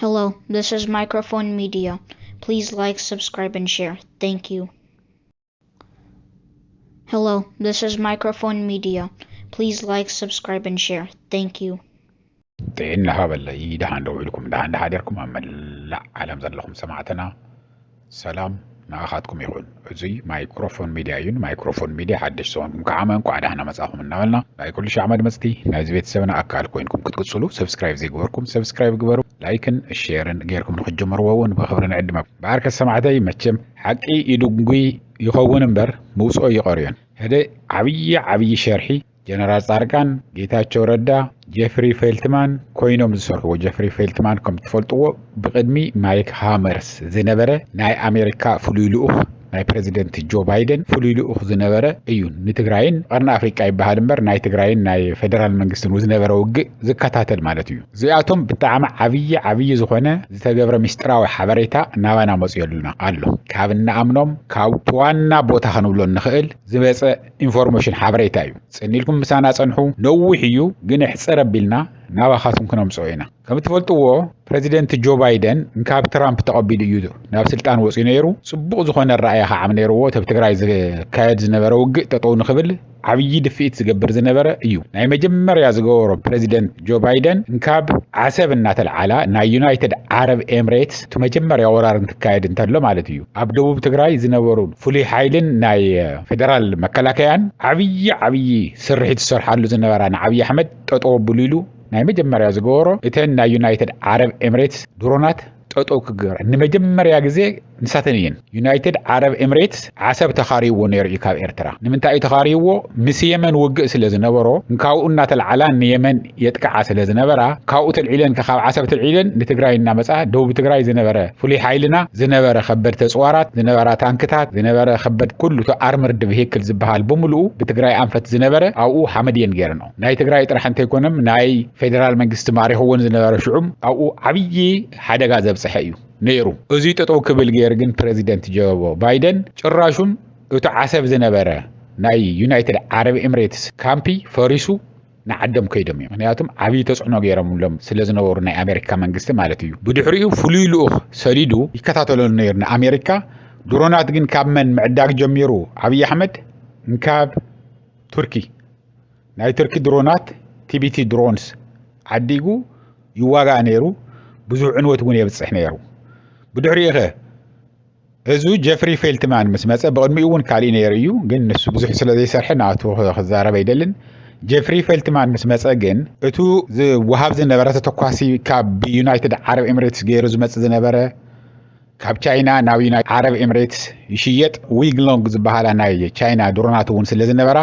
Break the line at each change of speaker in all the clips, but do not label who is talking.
Hello, this is Microphone Media. Please like, subscribe, and share. Thank you. Hello, this is Microphone Media. Please like, subscribe, and share. Thank you.
تين هذا اللي دهان دويلكم دهان دهادركم أما لا علم زلهم سمعتنا سلام ناخذكم يقول زي مايكروفون ميديا مايكروفون ميديا حدش سوون كعامن قاعد احنا مساهم نعملنا لا كل شيء عمل مستي ناز بيت سبنا اكل كوينكم كتقصلوا سبسكرايب زي غوركم سبسكرايب غبروا لايكن شيرن غيركم نخجمروا ون بخبرنا عندما بارك السمعتي مچم حقي يدغوي يخون امبر موسو يقريان هذا عبي شرحي جنرال صارقان ጌታቸው ረዳ ጄፍሪ ፌልትማን ኮይኖም ዝሰርሕዎ ጄፍሪ ፌልትማን ከም ትፈልጥዎ ብቅድሚ ማይክ ሃመርስ ዝነበረ ናይ ኣሜሪካ ፍሉይ ልኡኽ ናይ ፕሬዚደንት ጆ ባይደን ፍሉይ ልኡኽ ዝነበረ እዩ ንትግራይን ቀርና ኣፍሪቃ ይበሃል እምበር ናይ ትግራይን ናይ ፌደራል መንግስትን ዝነበረ ውግእ ዝከታተል ማለት እዩ እዚኣቶም ብጣዕሚ ዓብይ ዝኾነ ዝተገብረ ምስጢራዊ ሓበሬታ ናባና መፅየሉና ኣሎ ካብ ንኣምኖም ካብ ዋና ቦታ ክንብሎ ንኽእል ዝበፀ ኢንፎርሜሽን ሓበሬታ እዩ ጽኒልኩም ምሳና ጸንሑ ነዊሕ እዩ ግን ሕፅር ኣቢልና ናባኻትኩም ክነምፅኦ ኢና ከም ትፈልጥዎ ፕሬዚደንት ጆ ባይደን እንካብ ትራምፕ ተቐቢሉ እዩ ናብ ስልጣን ወፂኡ ነይሩ ጽቡቕ ዝኾነ ራእይ ከዓ ነይርዎ ተብ ትግራይ ዝካየድ ዝነበረ ውግእ ጠጠው ንኽብል ዓብይ ድፊት ዝገብር ዝነበረ እዩ ናይ መጀመርያ ዝገበሮ ፕሬዚደንት ጆ ባይደን እንካብ ዓሰብ እናተልዓላ ናይ ዩናይትድ ዓረብ ኤምሬትስ መጀመርያ ወራር እንትካየድ እንተሎ ማለት እዩ ኣብ ደቡብ ትግራይ ዝነበሩ ፍሉይ ሓይልን ናይ ፌደራል መከላከያን ዓብይ ስርሒት ዝሰርሓሉ ዝነበራ ንዓብይ ኣሕመድ ጠጠው ኣቢሉ ኢሉ ናይ መጀመርያ ዝገበሮ እተን ናይ ዩናይትድ ዓረብ ኤምሬትስ ድሮናት ጠጠው ክግበር ንመጀመርያ ግዜ ንሳተን እየን ዩናይትድ ዓረብ ኤምሬትስ ዓሰብ ተኻሪዎ ነይሩ እዩ ካብ ኤርትራ ንምንታይ እዩ ተኻሪዎ ምስ የመን ውግእ ስለ ዝነበሮ ካብኡ እናተልዓላ ንየመን የጥቅዓ ስለ ዝነበራ ካብኡ ተልዒለን ካብ ዓሰብ ተልዒለን ንትግራይ እናመፃ ደቡብ ትግራይ ዝነበረ ፍሉይ ሓይልና ዝነበረ ከበድ ተፅዋራት ዝነበራ ታንክታት ዝነበረ ከበድ ኩሉ ኣርምርድ ቪሂክል ዝበሃል ብምሉኡ ብትግራይ ኣንፈት ዝነበረ ኣብኡ ሓመድየን ገይረን ናይ ትግራይ ጥራሕ እንተይኮነም ናይ ፌደራል መንግስቲ ማሪኽውን ዝነበረ ሽዑም ኣብኡ ዓብይ ሓደጋ ዘብፅሐ እዩ ነይሩ እዚ ጠጠው ክብል ገይር ግን ፕሬዚደንት ጆ ባይደን ጭራሹን እቲ ዓሰብ ዝነበረ ናይ ዩናይትድ ዓረብ ኤምሬትስ ካምፒ ፈሪሱ ንዓደም ከይዶም እዮም ምክንያቱም ዓብይ ተፅዕኖ ገይሮምሎም ስለ ዝነበሩ ናይ ኣሜሪካ መንግስቲ ማለት እዩ ብድሕሪኡ ፍሉይ ልኡኽ ሰዲዱ ይከታተሉ ነይሩ ንኣሜሪካ ድሮናት ግን ካብ መን ምዕዳግ ጀሚሩ ዓብይ ኣሕመድ እንካብ ቱርኪ ናይ ቱርኪ ድሮናት ቲቢቲ ድሮንስ ዓዲጉ ይዋጋእ ነይሩ ብዙሕ ዕንወት እውን የብፅሕ ነይሩ ብድሕሪኡ እዚ ጄፍሪ ፌልትማን ምስ መፀ ብቅድሚኡ እውን ካልእ ነይሩ እዩ ግን ንሱ ብዙሕ ስለ ዘይሰርሐ ናቱ ክዛረብ ኣይደልን ጄፍሪ ፌልትማን ምስ መፀ ግን እቱ ዝወሃብ ዝነበረ ተተኳሲ ካብ ዩናይትድ ዓረብ ኤምሬትስ ገይሩ ዝመፅእ ዝነበረ ካብ ቻይና ናብ ዩናይትድ ዓረብ ኤምሬትስ ይሽየጥ ዊግሎንግ ዝበሃላ ናይ ቻይና ድሮናት እውን ስለ ዝነበራ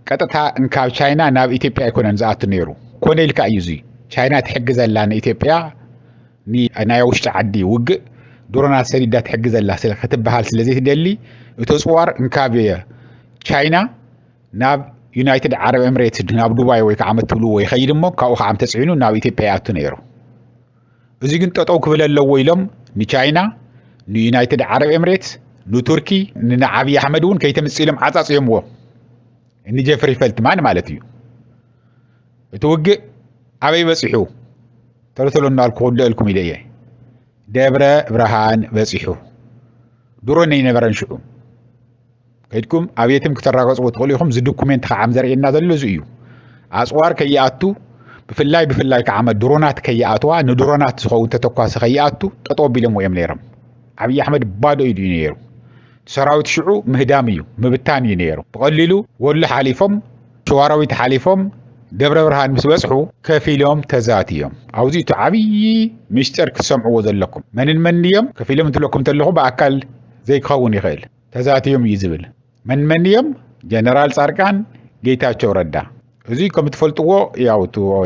ቀጥታ እንካብ ቻይና ናብ ኢትዮጵያ ኣይኮነን ዝኣቱ ነይሩ ኮነ ኢልካ እዩ እዚ ቻይና ትሕግዘላ ንኢትዮጵያ ናይ ውሽጢ ዓዲ ውግእ ድሮናት ሰዲዳ ትሕግዘላ ስለ ክትበሃል ስለዘይ ትደሊ እቲ ፅዋር እንካብ ቻይና ናብ ዩናይትድ ዓረብ ኤምሬትስ ናብ ዱባይ ወይ ከዓ መትብሉ ወይ ኸይድ እሞ ካብኡ ከዓ ተፅዒኑ ናብ ኢትዮጵያ ይኣቱ ነይሩ እዚ ግን ጠጠው ክብል ኣለዎ ኢሎም ንቻይና ንዩናይትድ ዓረብ ኤምሬትስ ንቱርኪ ንዓብይ ኣሕመድ እውን ከይተምፂሎም ዓፃፅዮምዎ ንጄፍሪ ፌልትማን ማለት እዩ እቲ ውግእ ኣበይ በፂሑ ተረተሎ እናልኩ ክወደልኩም ኢለ እየ ደብረ ብርሃን በፂሑ ድሮ ነይነበረን ሽዑ ከይድኩም ኣብየትም ክተራገፅዎ ትኽእሉ ኢኹም ዝዶኩሜንት ከዓም ዘርእየና ዘሎ እዚ እዩ ኣፅዋር ከይኣቱ ብፍላይ ከዓ ድሮናት ከይኣትዋ ንድሮናት ዝኸውን ተተኳሲ ከይኣቱ ጠጠው ኣቢሎም እዮም ነይሮም ዓብይ ኣሕመድ ባዶ ኢሉ እዩ ነይሩ ሰራዊት ሽዑ ምህዳም እዩ ምብታን እዩ ነይሩ ብቐሊሉ ወሎ ሓሊፎም ሸዋራዊት ሓሊፎም ደብረ ብርሃን ምስ በፅሑ ከፊሎም ተዛትዮም ኣብዚ እቲ ዓብይ ምስጢር ክትሰምዕዎ ዘለኩም መን እዮም ከፊሎም እንትለኩም ተለኹ ብኣካል ዘይክኸውን ይኽእል ተዛትዮም እዩ ዝብል መን እዮም ጀነራል ጻድቃን ጌታቸው ረዳ እዚ ከም ትፈልጥዎ ያው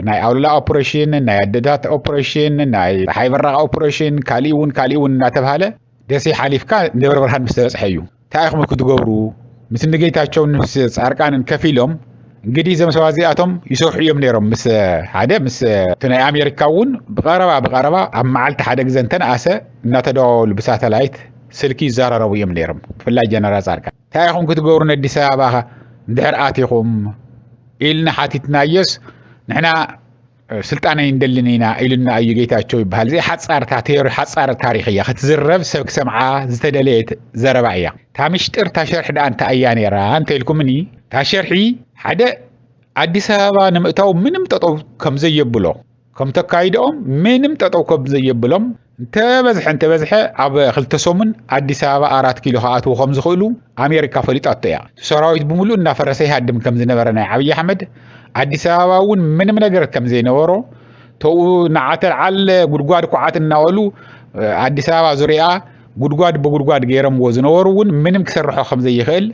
ናይ ኣውላላ ኦፕሬሽን ናይ ኣደታት ኦፕሬሽን ናይ ፀሓይ በራቕ ኦፕሬሽን ካልእ እውን እናተባሃለ ደሴ ሓሊፍካ ደብረ ብርሃን ምስ ተበፅሐ እዩ እንታይ ኢኹም ክትገብሩ ምስ ንጌታቸው ምስ ጻድቃንን ከፊሎም እንግዲህ ዘመሰባ እዚኣቶም ይሰርሑ እዮም ነይሮም ምስ ሓደ ምስ ናይ ኣሜሪካ እውን ብቐረባ ኣብ መዓልቲ ሓደ ግዜ እንተነኣሰ እናተደዋወሉ ብሳተላይት ስልኪ ይዘራረቡ እዮም ነይሮም ብፍላይ ጀነራል ጻድቃን እንታይ ኢኹም ክትገብሩ ንኣዲስ ኣበባ እንድሕር ኣቲኹም ኢልና ሓቲትናየስ ንሕና سلطان يندلنينا إلنا أي جيتاچو يبهال زي حصار تاريخية ختزرب سبك سمعة زتدليت زربعية تامشتر تشرح دا أنت أياني را أنت لكمني تشرحي حدا አዲስ አበባ ንምእታው ምንም ተጠው ከም ዘይብሎ ከም ተካይዶም ምንም ተጠው ከም ዘይብሎም ተበዝሐ ኣብ ክልተ ሰሙን አዲስ አበባ 4 ኪሎ ኻኣቱ ከም ዝኽእሉ ኣሜሪካ ፈሊጣት እያ ሰራዊት ብሙሉ እናፈረሰ ይሃድም ከም ዝነበረ ናይ አብይ አሕመድ አዲስ አበባ ውን ምንም ነገር ከም ዘይነበሮ ተው ናዓተል ዓለ ጉድጓድ ኳዓት እናወሉ አዲስ አበባ ዙሪያ ጉድጓድ በጉድጓድ ገይረም ወዝነበሩ ውን ምንም ክሰርሖ ከም ዘይኽእል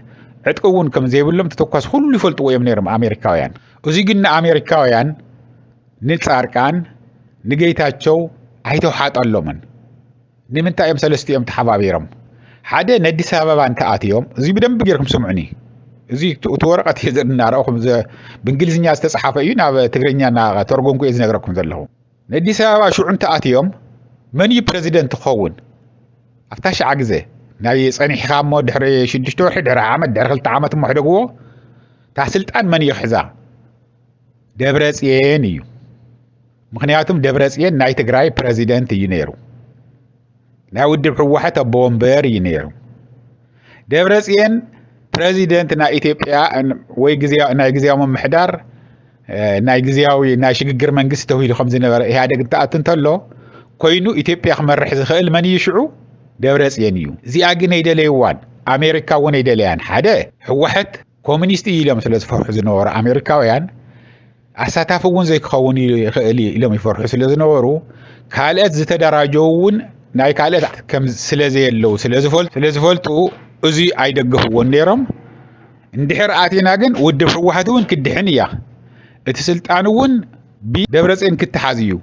عتقون كم زي بلهم تتوقع كل يفلتوا ويمنيرم أمريكاويان وزيجنا أمريكاويان نتصاركان نجيتاتشو عيتو حات اللومن نمنتا يوم سلستي يوم تحبابيرم حدا ندي سبب عن تأتيهم زي بدم بجيركم سمعني زي تورقة هذا النار أو خمسة بإنجليزي ناس تصحفيين أو تقرينيا نا ترجمون كويس نقرأكم ذلهم ندي سبب شو عن تأتيهم مني بريزيدنت تخون أفتش عجزه ناي صني حامو دحري شدشتو حدر عامد دحر خلت عامت محدقو تحسلطان من يخزا دبرصيين يو مخنياتهم دبرصيين ناي تግራይ ፕሬዚደንት ይነሩ ናይ ውድብ ሕወሓት ቦምበር ይነሩ ደብረጽዮን ፕሬዚደንት ናይ ኢትዮጵያ ወይ ግዚያዊ መምሕዳር ናይ ግዚያዊ ናይ ሽግግር መንግስት ተውሂሉ ከም ዝነበረ ኢህአዴግ ተኣትንተሎ ኮይኑ ኢትዮጵያ ክመርሕ ዝኽእል መን ይሽዑ دبرصيون يو زي اغن يدليوان امريكا ون يدليان حدا حوحت كومونيست يلم سلازفرح زنور امريكاويان اساتافون زي كخون يخلي لم يفرحوا سلازنورو كالات زتدراجون ناي كالات كم سلازي يلو سلازفولتو ازي ايدغفون نيرم اندحر اتينا غن ود حوحتون كدحنيا اتسلطانون بي دبرصيون كتحازيو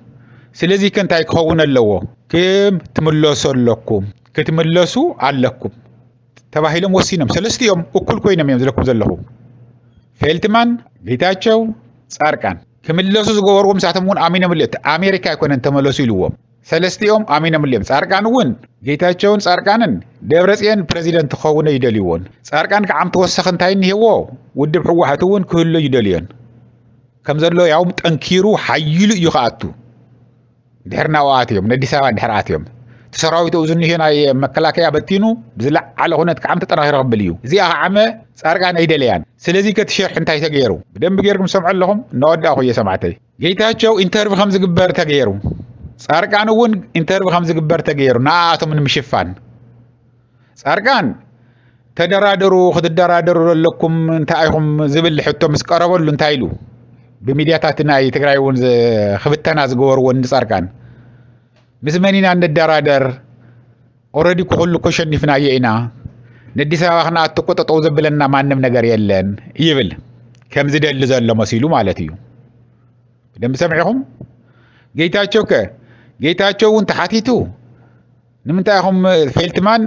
سلازي كنتاي كخون اللو كم تملسوا لكم كتملسوا علىكم تباهيلم وسينم سلستيوم اكل كوينم يمزلكم زلهو فيلتمان ጌታቸው ጻርቃን ከመለሱ ዝገበርዎም ሳተሙን አሚነ ምልት አሜሪካ ይኮነን ተመለሱ ይልዎም ሰለስቲኦም አሚነ ምልም ጻርቃን ውን ጌታቸውን ጻርቃንን ደብረጽዮን ፕሬዚደንት ኸውነ ይደልይዎን ጻርቃን ከዓም ተወሰኸ እንታይን ይሄዎ ውድብ ሕወሓቱን ክህሉ ይደልየን ከምዘሎ ያውም ጠንኪሩ ሓይሉ ይኻአቱ دحرنا واتيهم ندي سبب دحراتهم تسراويت أوزن هنا مكلاكيا بتينو بزلع على هنا تكعم تطرح رغبليو زي عامة صارقان ايدليان سلازي كتشرح انتاي تغيرو بدم بغيركم سمع لهم نود اخويا سمعتي جيتاچو انترف 5 جبر تغيرو صارقان ون انترف 5 جبر تغيرو نااتو من مشفان صارقان تدرادرو خددرادرو لكم انتايهم زبل حتو مسقربلو انتايلو بميدياتاتنا يتغراي ون خبتنا زغور ون صارقان مسمنينا ندرادر اوريدي كل كشنفنا يينا ندي سباخنا اتقططو زبلنا مانم ነገር የለን ይብል ከም ዝደል ዘሎ መስሉ ማለት እዩ ደም ሰምዒኹም ጌታቸውን ተሓቲቱ ንምንታይኹም ፌልትማን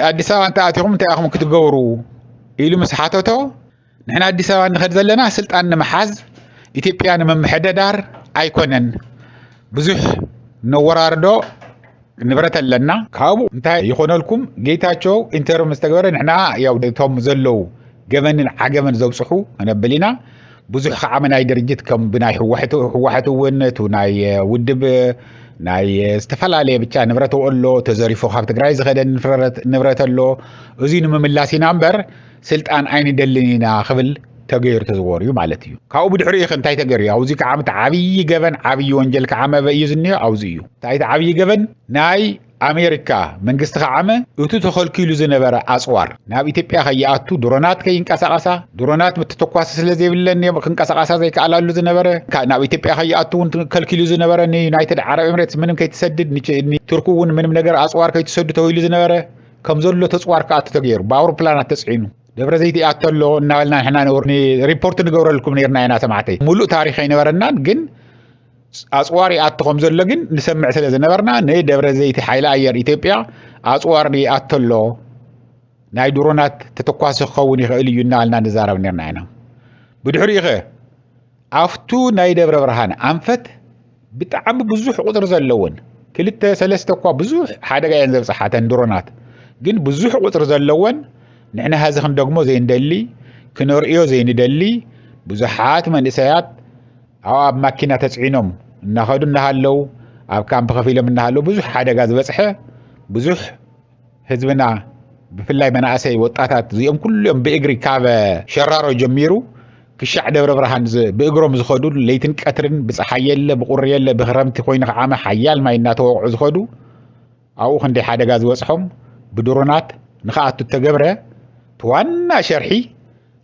አዲስ አበባ እንታኣቲኹም እንታይኹም ክትገብሩ ኢሉ መስሓተቶ ንሕና አዲስ አበባ ንኸድ ዘለና ስልጣን ንምሓዝ ኢትዮጵያ ንምምሕደዳር ኣይኮነን ብዙሕ نوراردو نبرت لنا كابو انتهى يخونلكم جيتاچو انتر مستقبر نحنا ياو توم زلو جمن عجمن زوصحو انا بلينا بزح عمنا درجت كم بناي حوحتو ونتو ناي ودب ناي استفلالي بتاع نبرتو قلو تزريفو خاف تግራይ زخدن نبرتلو ازين مملاسي نمبر سلطان عين دلنينا خبل تغير تزوريو معناتيو كاو بدحري خنتاي تغير اوزي كعامت عبي جبن عبي وانجل كعامه بيزني اوزيو تايت عبي جبن ناي امريكا منغست كعامه اتو تخل كيلو زنبره اصوار ناب ايثيوبيا خياتو درونات كينقسقسا درونات متتكواس سلازي بلن يمكنقسقسا زي كالالو زنبره ناب ايثيوبيا خياتو كل كيلو زنبره ني يونايتد عرب اميريتس منم كيتسدد ني تركون منم ነገር اصوار كيتسدد تويل زنبره كمزلو تصوار كات تغير باوروبلانات تسعينو دبر زيتي اتلو نالنا احنا نورني ريبورت نغور لكم نيرنا انا سمعتي مولو تاريخي نبرنا ግን አጽዋሪ አጥቆም ዘሎ ግን ንሰምዕ ስለ ዝነበርና ነይ ደብረ ዘይቲ ሓይለ አየር ኢትዮጵያ አጽዋሪ አጥሎ ናይ ድሮናት ተተኳስ ኸውን ይኽእል እዩ እናልና ንዛረብ ነርና ኢና ብድሕሪኸ አፍቱ ናይ ደብረ ብርሃን አንፈት ብጣዕሚ ብዙሕ ቁጥር ዘለውን ክልተ ሰለስተ እኳ ብዙሕ ሓደጋ እየን ዘብፅሓተን ድሮናት ግን ብዙሕ ቁጥር ዘለውን نحن هذا خن دغمو زين دلي كنوريو زين دلي بزحات من اسيات ኣብ ማኪና ተጽዒኖም እናኸዱ እናሃለው ኣብ ካምፕ ከፊሎም እናሃለው ብዙሕ ሓደጋ ዝበጽሐ ብዙሕ ህዝብና ብፍላይ መናእሰይ ወጣታት እዚኦም ኩሎም ብእግሪ ካብ ሸራሮ ጀሚሩ ክሻዕ ደብረ ብርሃን ብእግሮም ዝኸዱ ለይትን ቀትርን ብፀሓይ የለ ብቁሪ የለ ብክረምቲ ኮይኑ ከዓመ ሓያል ማይ እናተወቅዑ ዝኸዱ ኣብኡ ክንደይ ሓደጋ ዝበፅሖም ብድሮናት ንኽኣቱ ተገብረ ትዋና ሸርሒ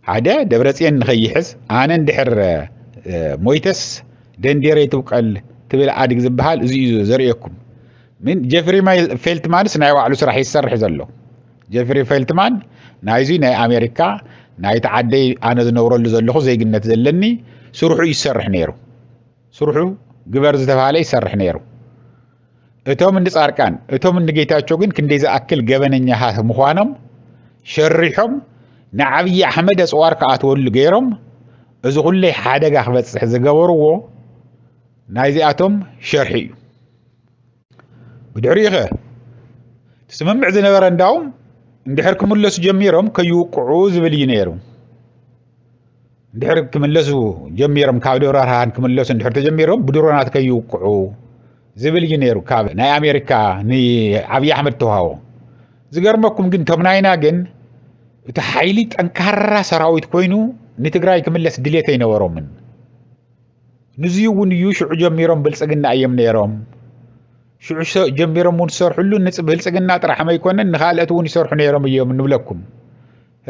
ሓደ ደብረፅዮን ንኸይሕዝ ኣነ እንድሕር ሞይተስ ደንዴረይ ትብቀል ትብል ኣድግ ዝበሃል እዚ እዩ ዘርእየኩም ምን ጀፍሪ ፌልትማንስ ናይ ባዕሉ ስራሕ ይሰርሕ ዘሎ ጀፍሪ ፌልትማን ናይዚ ናይ ኣሜሪካ ናይ ተዓደይ ኣነ ዝነብረሉ ዘለኹ ዘይግነት ዘለኒ ስርሑ ይሰርሕ ነይሩ ስርሑ ግበር ዝተባሃለ ይሰርሕ ነይሩ እቶም እንጻርቃን እቶም እንጌታቸው ግን ክንደይ ዝኣክል ገበነኛሃት ምዃኖም ሸሪሖም ንዓብይ ኣሕመድ ኣጽዋር ከኣትወሉ ገይሮም እዚ ኩለይ ሓደጋ ክበጽሕ ዝገበርዎ ናይዚኣቶም ሸርሒ እዩ ብድሕሪኡ ኸ ትስምምዕ ዝነበረ እንዳውም እንድሕር ክምለሱ ጀሚሮም ከይውቅዑ ዝብል እዩ ነይሩ እንድሕር ክምለሱ ጀሚሮም ካብ ደብረ ብርሃን ክምለሱ እንድሕር ተጀሚሮም ብድሮናት ከይውቅዑ ዝብል እዩ ነይሩ ካብ ናይ ኣሜሪካ ንዓብይ ኣሕመድ ተዋህቦ ዝገርመኩም ግን እቶም ናይና ግን እቲ ሓይሊ ጠንካራ ሰራዊት ኮይኑ ንትግራይ ክምለስ ድሌት ኣይነበሮምን ንዚኡ እውን እዩ ሽዑ ጀሚሮም ብልፅግና እዮም ነይሮም ሽዑ ጀሚሮም እውን ዝሰርሕሉ ብልፅግና ጥራሕ ma ይኮነን ንኻልኦት እውን ይሰርሑ ነይሮም እዮም ንብለኩም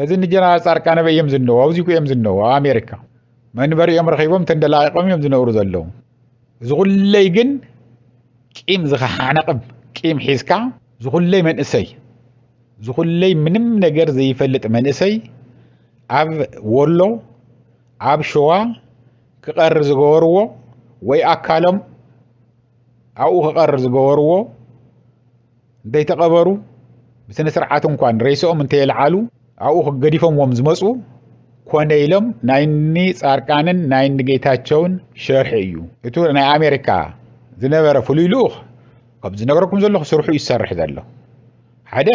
እዚ ንጀነራል ጻርቃነ በየም ዝነው ኣብዚኩ እዮም ዝነው ኣሜሪካ መንበሪኦም ረኺቦም ተንደላቂቆም እዮም ዝነብሩ ዘለዉ እዚ ኩለይ ግን ቂም ዝኸሓነቅም ቂም ሒዝካ ዝኩለይ መንእሰይ ዝኩለይ ምንም ነገር ዘይፈልጥ መንእሰይ ኣብ ወሎ ኣብ ሸዋ ክቀር ዝገበርዎ ወይ ኣካሎም ኣብኡ ክቀር ዝገበርዎ እንተይተቐበሩ ብስነ ስርዓት እንኳን ሬሶኦም እንተየልዓሉ ኣብኡ ክገዲፎምዎም ዝመፁ ኮነ ኢሎም ናይኒ ጻርቃንን ናይኒ ጌታቸውን ሸርሒ እዩ እቱ ናይ ኣሜሪካ ዝነበረ ፍሉይ ልኡኽ ካብ ዝነገረኩም ዘለኹ ስርሑ ይሰርሕ ዘሎ ሓደ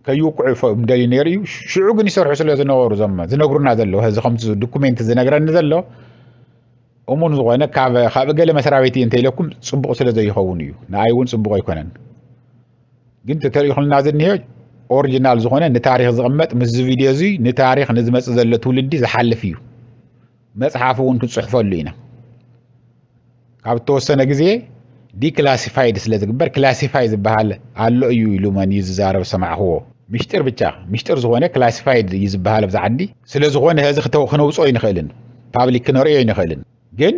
ከይውቅዑ ምደልዩ ነይሩ እዩ ሽዑ ግን ይሰርሑ ስለ ዝነበሩ ዞም ዝነግሩና ዘለዉ እዚ ከምቲ ዶኩሜንት ዝነግረኒ ዘሎ እሙን ዝኾነ ካብ ገለ መስሪያ ቤት እንተኢለኩም ፅቡቕ ስለ ዘይኸውን እዩ ንኣይ እውን ፅቡቕ ኣይኮነን ግን ተተሪኹልና ዝኒሄ ኦሪጂናል ዝኾነ ንታሪክ ዝቕመጥ ምስ ቪድዮ እዚ ንታሪክ ንዝመፅእ ዘሎ ትውልዲ ዝሓልፍ እዩ መፅሓፍ እውን ክንፅሕፈሉ ኢና ካብ ተወሰነ ግዜ ዲክላሲፋይድ ስለ ዝግበር ክላሲፋይ ዝበሃል ኣሎ እዩ ኢሉ መን እዩ ዝዛረብ ሰማዕኽዎ ምሽጥር ብቻ ምሽጥር ዝኾነ ክላሲፋይድ እዩ ዝበሃል ኣብዛ ዓዲ ስለ ዝኾነ ህዚ ክነውፅኦ ይንኽእልን ፓብሊክ ክንሪኦ ይንኽእልን ግን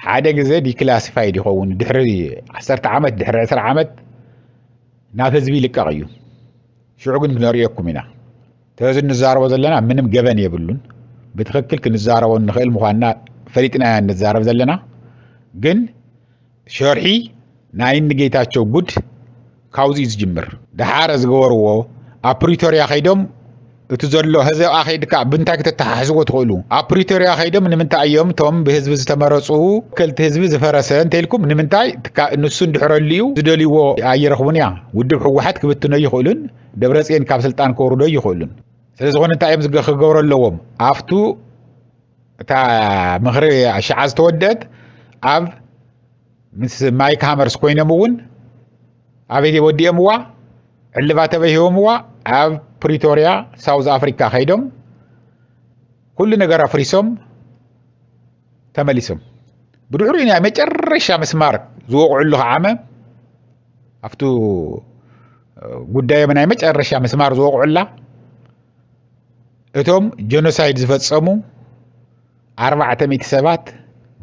ሓደ ግዜ ዲክላሲፋይድ ይኸውን ድሕሪ 10 ዓመት ድሕሪ 10 ዓመት ናብ ህዝቢ ይልቀቕ እዩ ሽዑ ግን ክንሪኦኩም ኢና ተዚ ንዛረቦ ዘለና ምንም ገበን የብሉን ብትክክል ክንዛረቦ ንኽእል ምዃንና ፈሊጥና ንዛረብ ዘለና ግን ሸርሒ ናይኒ ጌታቸው ጉድ ካውዚ ዝጅምር ድሓረ ዝገበርዎ ኣብ ፕሪቶሪያ ኸይዶም እቲ ዘሎ ህዝብ ኣኸይድካ ብንታይ ክትተሓሕዝዎ ትኽእሉ ኣብ ፕሪቶሪያ ኸይዶም ንምንታይ እዮም እቶም ብህዝቢ ዝተመረፁ ወከልቲ ህዝቢ ዝፈረሰ እንተኢልኩም ንምንታይ ንሱ እንድሕረሉ እዩ ዝደልይዎ ኣይረኽቡን እያ ውድብ ሕወሓት ክብትኖ ይኽእሉን ደብረፅዮን ካብ ስልጣን ከውርዶ ይኽእሉን ስለዝኾነ እንታይ እዮም ክገብሩ ኣለዎም ኣፍቱ እታ ምኽሪ ሸዓ ዝተወድአት ኣብ ምስ ማይክ ሃመርስ ኮይኖም እውን ኣበይ ወዲኦምዋ ዕልባት ተበሂቦምዋ ኣብ ፕሪቶሪያ ሳውዝ ኣፍሪካ ኸይዶም ኩሉ ነገር ኣፍሪሶም ተመሊሶም ብድሕሪኡ ናይ መጨረሻ መስማር ዝወቕዕሉ ዓመ ኣፍቱ ጉዳዮም ናይ መጨረሻ መስማር ዝወቕዑላ እቶም ጀኖሳይድ ዝፈጸሙ 400 ሰባት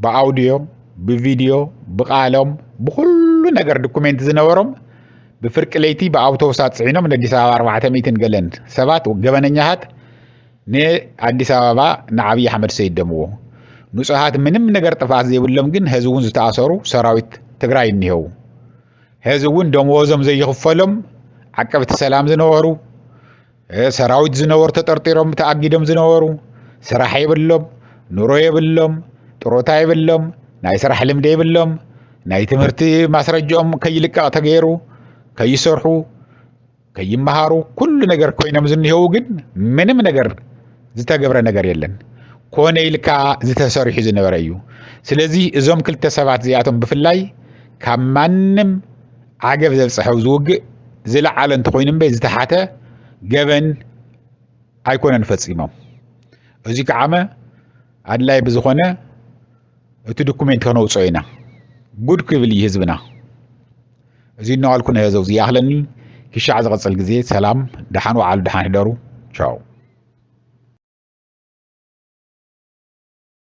ብኣውዲዮ ብቪድዮ ብቃሎም ብኩሉ ነገር ዶኩሜንት ዝነበሮም ብፍርቂ ለይቲ ብኣውቶቡሳት ጽዒኖም ንኣዲስ ኣበባ 400 ገለን ሰባት ገበነኛሃት ንኣዲስ ኣበባ ንዓብይ ኣሕመድ ሰይደምዎ ንጹሃት ምንም ነገር ጥፋት ዘይብሎም ግን ህዝቢ እውን ዝተኣሰሩ ሰራዊት ትግራይ እኒሄው ህዝቢ እውን ደመወዞም ዘይኽፈሎም ዓቀብቲ ሰላም ዝነበሩ ሰራዊት ዝነበሩ ተጠርጢሮም ተኣጊዶም ዝነበሩ ስራሕ የብሎም ኑሮ የብሎም ጥሮታ የብሎም ናይ ስራሕ ልምዲ የብሎም ናይ ትምህርቲ ማስረጃኦም ከይልቀቕ ተገይሩ ከይሰርሑ ከይመሃሩ ኩሉ ነገር ኮይኖም ዝኒሄው ግን ምንም ነገር ዝተገብረ ነገር የለን ኮነ ኢልካ ዝተሰሪሑ ዝነበረ እዩ ስለዚህ እዞም ክልተ ሰባት እዚኣቶም ብፍላይ ካብ ማንም ዓገብ ዘብፅሐው ዝውግእ ዝለዓለ እንተኮይኑ እምበይ ዝተሓተ ገበን ኣይኮነን ፈፂሞም እዚ ከዓመ ኣድላይ ብዝኾነ እቲ ዶኩሜንት ከነውፅኦ ኢና ጉድ ክብል እዩ ህዝብና እዚ እናዋልኩ ነህዘው ዝያኽለኒ ክሻዕ ዝቐፅል ግዜ ሰላም ደሓን ዋዓሉ ደሓን ህደሩ ቻው